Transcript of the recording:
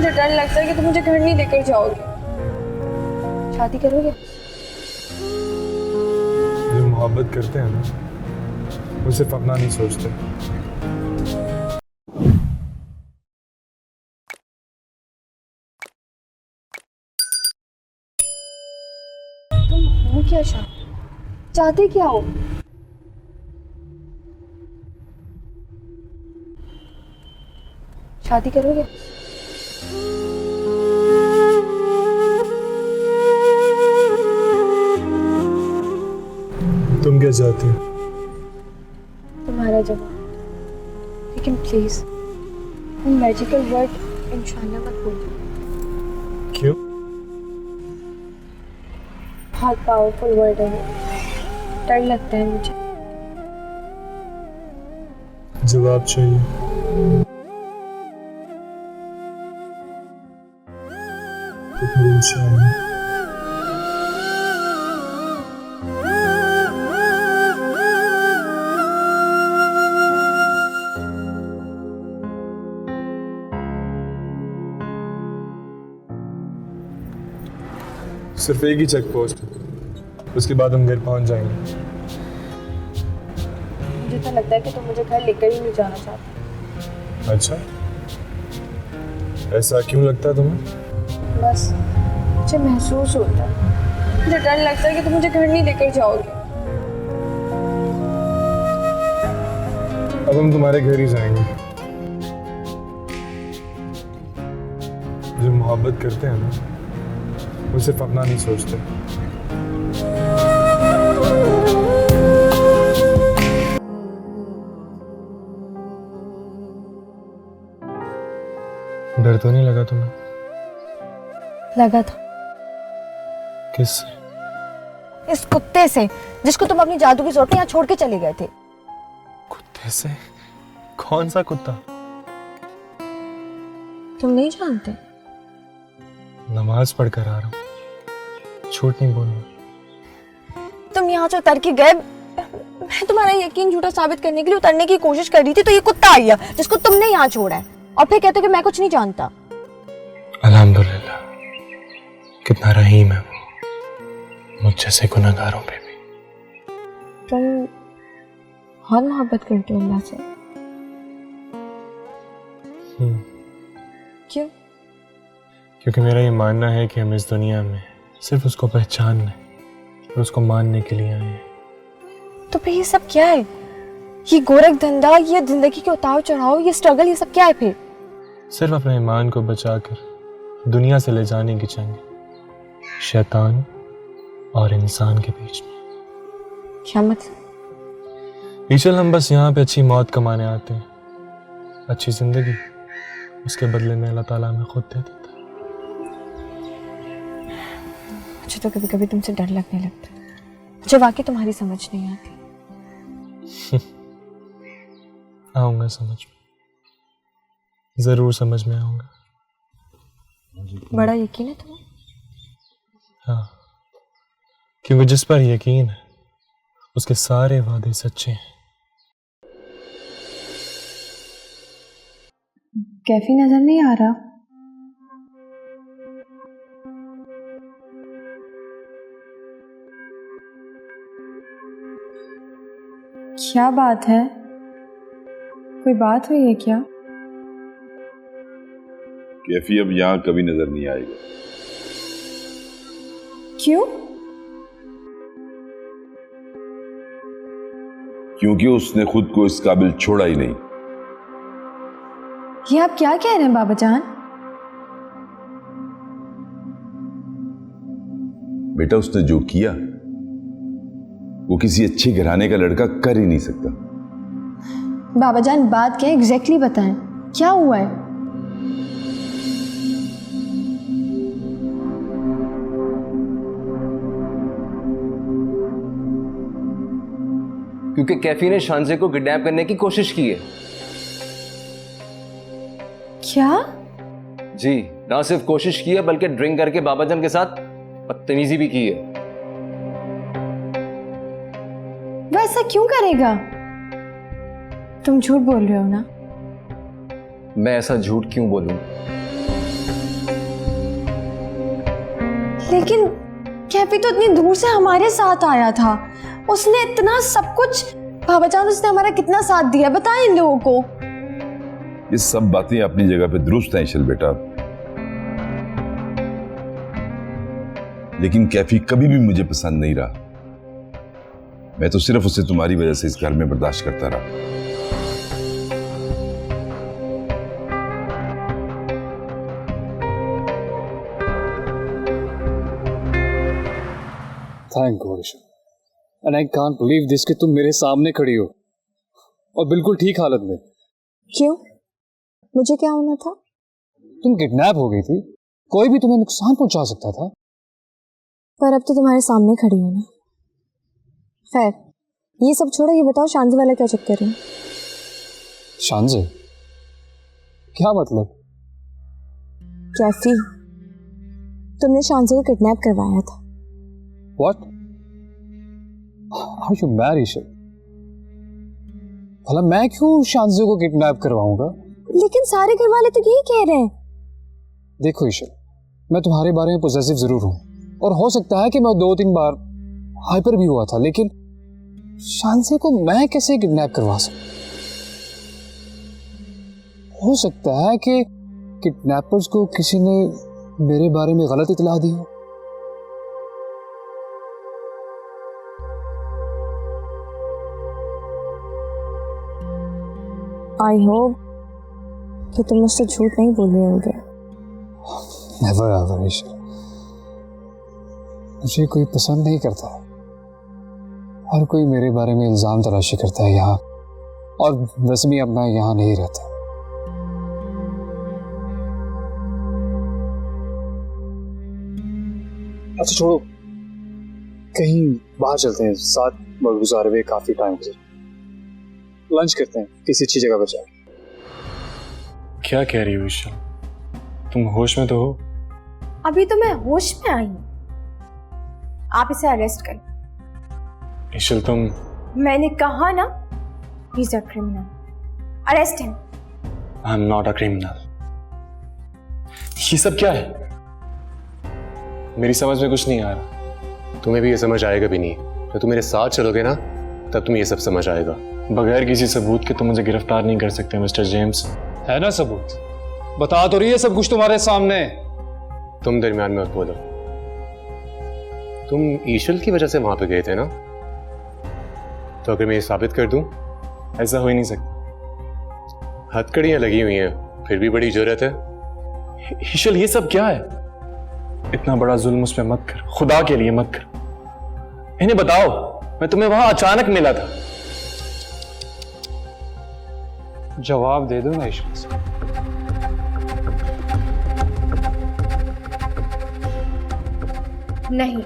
मुझे डर लगता है कि तुम मुझे घर नहीं लेकर जाओगे। शादी करोगे? जो मोहब्बत करते हैं ना वो सिर्फ अपना नहीं सोचते। तुम हो क्या शाह? चाहते क्या हो? शादी करोगे? तुम क्या चाहती हो? तुम्हारा जवाब। लेकिन प्लीज तुम मैजिकल वर्ड इंशाल्लाह मत बोलो। क्यों? बहुत पावरफुल वर्ड है वो, डर लगता है मुझे। जवाब चाहिए? तो फिर इंशाल्लाह। सिर्फ एक ही चेक पोस्ट, उसके बाद हम घर पहुंच जाएंगे। मुझे तो लगता है कि तुम मुझे घर लेकर ही नहीं जाना चाहते। अच्छा, ऐसा क्यों लगता है तुम्हें? बस मुझे महसूस होता है, मुझे डर लगता है कि तुम मुझे घर नहीं लेकर जाओगे। अब हम तुम्हारे घर ही जाएंगे। जो मोहब्बत करते हैं ना वो सिर्फ अपना नहीं सोचते। डर तो नहीं लगा तुम्हें? लगा था। किससे? इस कुत्ते से जिसको तुम अपनी जादू की जोर पे यहाँ छोड़ के चले गए थे। कुत्ते से? कौन सा कुत्ता? तुम नहीं जानते? नमाज पढ़कर आ रहा हूँ, झूठ नहीं बोलूंगा। तुम यहाँ से उतर के गए, मैं तुम्हारा यकीन झूठा साबित करने के लिए उतरने की कोशिश कर रही थी, तो ये कुत्ता आया जिसको तुमने यहाँ छोड़ा है और फिर कहते हो कि मैं कुछ नहीं जानता। अल्हम्दुलिल्लाह, कितना रहीम है वो मुझ जैसे गुनहगारों पे भी। तुम बहुत मोहब्बत करते हो अल्लाह से। क्यों? क्योंकि मेरा ये मानना है कि हम इस दुनिया में सिर्फ उसको पहचानने और उसको मानने के लिए आए हैं। तो फिर ये सब क्या है? ये गोरख धंधा, ये जिंदगी के उतार चढ़ाव, ये स्ट्रगल, ये सब क्या है फिर? सिर्फ अपने ईमान को बचाकर दुनिया से ले जाने की जंग, शैतान और इंसान के बीच में। क्या मतलब? ईचल हम बस यहाँ पे अच्छी मौत कमाने आते हैं, अच्छी जिंदगी उसके बदले में अल्लाह ताला हमें खुद दे देता है। मुझे तो कभी कभी तुमसे डर लगने लगता है, मुझे वाकई तुम्हारी समझ नहीं आती। आऊंगा समझ में, जरूर समझ में आऊंगा। बड़ा यकीन है तुम्हें? हाँ, क्योंकि जिस पर यकीन है उसके सारे वादे सच्चे हैं। कैफी नजर नहीं आ रहा। क्या बात है? कोई बात हुई है क्या? कैफी अब यहाँ कभी नजर नहीं आएगा। क्यों? क्योंकि उसने खुद को इस काबिल छोड़ा ही नहीं। ये आप क्या कह रहे हैं बाबा जान? बेटा, उसने जो किया वो किसी अच्छे घराने का लड़का कर ही नहीं सकता। बाबा जान बात क्या है एग्जैक्टली बताएं, क्या हुआ है? क्योंकि कैफी ने शांजे को किडनैप करने की कोशिश की है। क्या? जी, ना सिर्फ कोशिश की है बल्कि ड्रिंक करके बाबाजान के साथ बदतमीजी भी की है। वो ऐसा क्यों करेगा? तुम झूठ बोल रहे हो ना? मैं ऐसा झूठ क्यों बोलूं? लेकिन कैफी तो इतनी दूर से हमारे साथ आया था, उसने इतना सब कुछ, बाबा जान उसने हमारा कितना साथ दिया, बताएं इन लोगों को। ये सब बातें अपनी जगह पे दुरुस्त हैं ईशल बेटा, लेकिन कैफी कभी भी मुझे पसंद नहीं रहा। मैं तो सिर्फ उसे तुम्हारी वजह से इस घर में बर्दाश्त करता रहा। Thank God Ishal, and I can't believe this कि तुम मेरे सामने खड़ी हो और बिल्कुल ठीक हालत में। क्यों? मुझे क्या होना था? तुम किडनैप हो गई थी, कोई भी तुम्हें नुकसान पहुंचा सकता था। पर अब तो तुम्हारे सामने खड़ी हूं ना। खैर ये सब छोड़ो, ये बताओ शांति वाला क्या चक्कर है? शांजे? क्या मतलब? कैफी, तुमने शांति को किडनैप करवाया था। What? Are you mad, ईशल? भला मैं क्यों शांजे को किडनैप करवाऊंगा? लेकिन सारे घर वाले तो यही कह रहे हैं। देखो ईशल, मैं तुम्हारे बारे में पॉजिटिव जरूर हूं और हो सकता है कि मैं 2-3 बार हाइपर भी हुआ था, लेकिन शांजे को मैं कैसे किडनैप करवा सकता? हो सकता है कि किडनैपर्स को किसी ने मेरे बारे में गलत इतला दी हो। आई होप कि तुम मुझसे झूठ नहीं बोल रहे होगे। नेवर एवर ईशल, मुझे कोई पसंद नहीं करता। हर कोई मेरे बारे में इल्जाम तराशी करता है यहाँ, और वैसे भी अब मैं यहाँ नहीं रहता। अच्छा छोड़ो, कहीं बाहर चलते हैं, साथ वक्त गुजारे हुए काफी टाइम से। लंच करते हैं किसी अच्छी जगह पर जाकर। क्या कह रही हो ईशल? तुम होश में तो हो? अभी तो मैं होश में आई हूँ। आप इसे अरेस्ट करें। ईशल तुम... मैंने कहा ना, he is a criminal, arrest him. I am not a criminal. ये सब क्या है? मेरी समझ में कुछ नहीं आ रहा। तुम्हें भी ये समझ आएगा भी नहीं। तो तुम मेरे साथ चलोगे ना, तब तुम्हें ये सब समझ आएगा। बगैर किसी सबूत के तुम मुझे गिरफ्तार नहीं कर सकते मिस्टर जेम्स। है ना सबूत? बता तो रही है सब कुछ तुम्हारे सामने। तुम दरमियान में मत बोलो। तुम ईशल की वजह से वहां पे गए थे ना? तो अगर मैं ये साबित कर दूं? ऐसा हो ही नहीं सकता। हथकड़ियां लगी हुई हैं, फिर भी बड़ी जरूरत है। ईशल ये सब क्या है? इतना बड़ा जुल्म उस पे मत कर, खुदा के लिए मत कर। इन्हें बताओ, मैं तुम्हें वहां अचानक मिला था। जवाब दे दो ना ईशल। नहीं,